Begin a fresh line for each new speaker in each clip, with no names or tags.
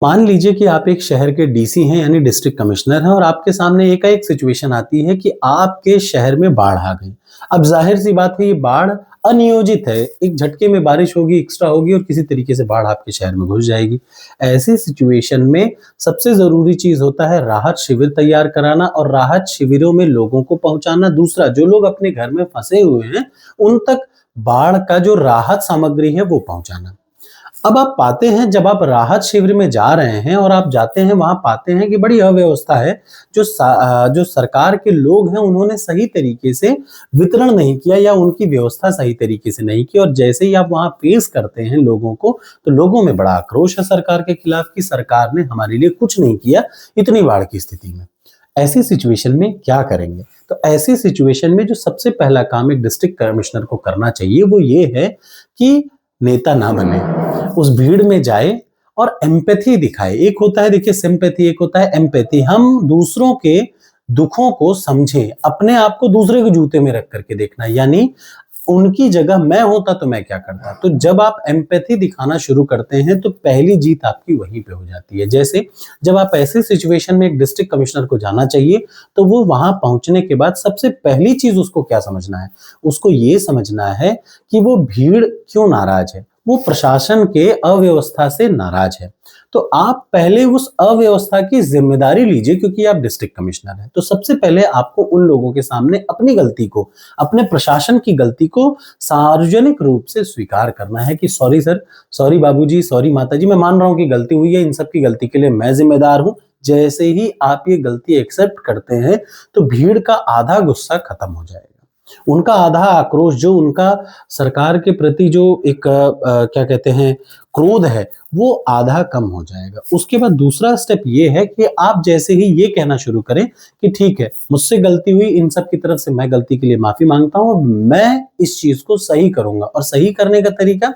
मान लीजिए कि आप एक शहर के डीसी हैं यानी डिस्ट्रिक्ट कमिश्नर हैं और आपके सामने एकाएक सिचुएशन आती है कि आपके शहर में बाढ़ आ गई। अब ज़ाहिर-सी बात है ये बाढ़ अनियोजित है, एक झटके में बारिश होगी, एक्स्ट्रा होगी और किसी तरीके से बाढ़ आपके शहर में घुस जाएगी। ऐसी सिचुएशन में सबसे ज़रूरी चीज़ होता है राहत शिविर तैयार कराना और राहत शिविरों में लोगों को पहुँचाना। दूसरा, जो लोग अपने घर में फँसे हुए हैं, उन तक बाढ़ का जो राहत सामग्री है वो पहुँचाना। अब आप पाते हैं जब आप राहत शिविर में जा रहे हैं और आप जाते हैं वहाँ पाते हैं कि बड़ी अव्यवस्था है। जो सरकार के लोग हैं उन्होंने सही तरीके से वितरण नहीं किया या उनकी व्यवस्था सही तरीके से नहीं की और जैसे ही आप वहाँ पेश करते हैं लोगों को, तो लोगों में बड़ा आक्रोश है सरकार के खिलाफ कि सरकार ने हमारे लिए कुछ नहीं किया इतनी बाढ़ की स्थिति में। ऐसी सिचुएशन में क्या करेंगे? तो ऐसी सिचुएशन में जो सबसे पहला काम एक डिस्ट्रिक्ट कमिश्नर को करना चाहिए वो ये है कि नेता ना बने। उस भीड़ में जाए और एम्पैथी दिखाए। एक होता है देखिए सिम्पैथी, एक होता है एम्पैथी। हम दूसरों के दुखों को समझें, अपने आप को दूसरे के जूते में रख करके देखना, यानी उनकी जगह मैं होता तो मैं क्या करता। तो जब आप एम्पैथी दिखाना शुरू करते हैं तो पहली जीत आपकी वहीं पे हो जाती है। जैसे जब आप ऐसे सिचुएशन में एक डिस्ट्रिक्ट कमिश्नर को जाना चाहिए तो वो वहां पहुंचने के बाद सबसे पहली चीज उसको क्या समझना है, उसको ये समझना है कि वो भीड़ क्यों नाराज है, वो प्रशासन के अव्यवस्था से नाराज है। तो आप पहले उस अव्यवस्था की जिम्मेदारी लीजिए क्योंकि आप डिस्ट्रिक्ट कमिश्नर हैं। तो सबसे पहले आपको उन लोगों के सामने अपनी गलती को, अपने प्रशासन की गलती को सार्वजनिक रूप से स्वीकार करना है कि सॉरी सर, सॉरी बाबूजी, सॉरी माताजी, मैं मान रहा हूं कि गलती हुई है, इन सब की गलती के लिए मैं जिम्मेदार हूं। जैसे ही आप ये गलती एक्सेप्ट करते हैं तो भीड़ का आधा गुस्सा खत्म हो जाएगा। उनका आधा आक्रोश जो उनका सरकार के प्रति जो एक क्या कहते हैं क्रोध है वो आधा कम हो जाएगा। उसके बाद दूसरा स्टेप ये है कि आप जैसे ही ये कहना शुरू करें कि ठीक है मुझसे गलती हुई, इन सब की तरफ से मैं गलती के लिए माफी मांगता हूं, मैं इस चीज को सही करूंगा। और सही करने का तरीका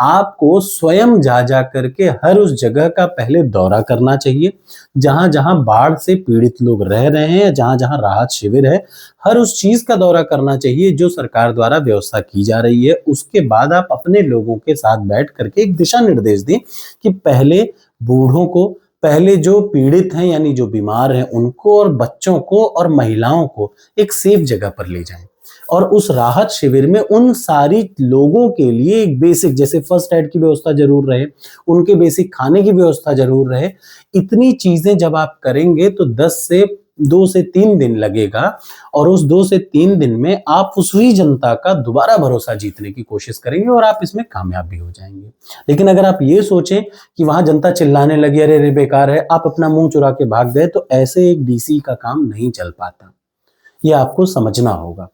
आपको स्वयं जा जा करके हर उस जगह का पहले दौरा करना चाहिए जहां जहां बाढ़ से पीड़ित लोग रह रहे हैं या जहां जहां राहत शिविर है, हर उस चीज का दौरा करना चाहिए जो सरकार द्वारा व्यवस्था की जा रही है। उसके बाद आप अपने लोगों के साथ बैठ करके एक दिशा निर्देश दें कि पहले बूढ़ों को, पहले जो पीड़ित हैं यानी जो बीमार हैं उनको, और बच्चों को और महिलाओं को एक सेफ जगह पर ले जाएं और उस राहत शिविर में उन सारी लोगों के लिए एक बेसिक जैसे फर्स्ट एड की व्यवस्था जरूर रहे, उनके बेसिक खाने की व्यवस्था जरूर रहे। इतनी चीजें जब आप करेंगे तो 2 से 3 दिन लगेगा और उस 2 से 3 दिन में आप उसी जनता का दोबारा भरोसा जीतने की कोशिश करेंगे और आप इसमें कामयाब भी हो जाएंगे। लेकिन अगर आप ये सोचें कि वहां जनता चिल्लाने लगी, अरे अरे बेकार है, आप अपना मुंह चुरा के भाग गए, तो ऐसे एक डीसी का काम नहीं चल पाता। ये आपको समझना होगा।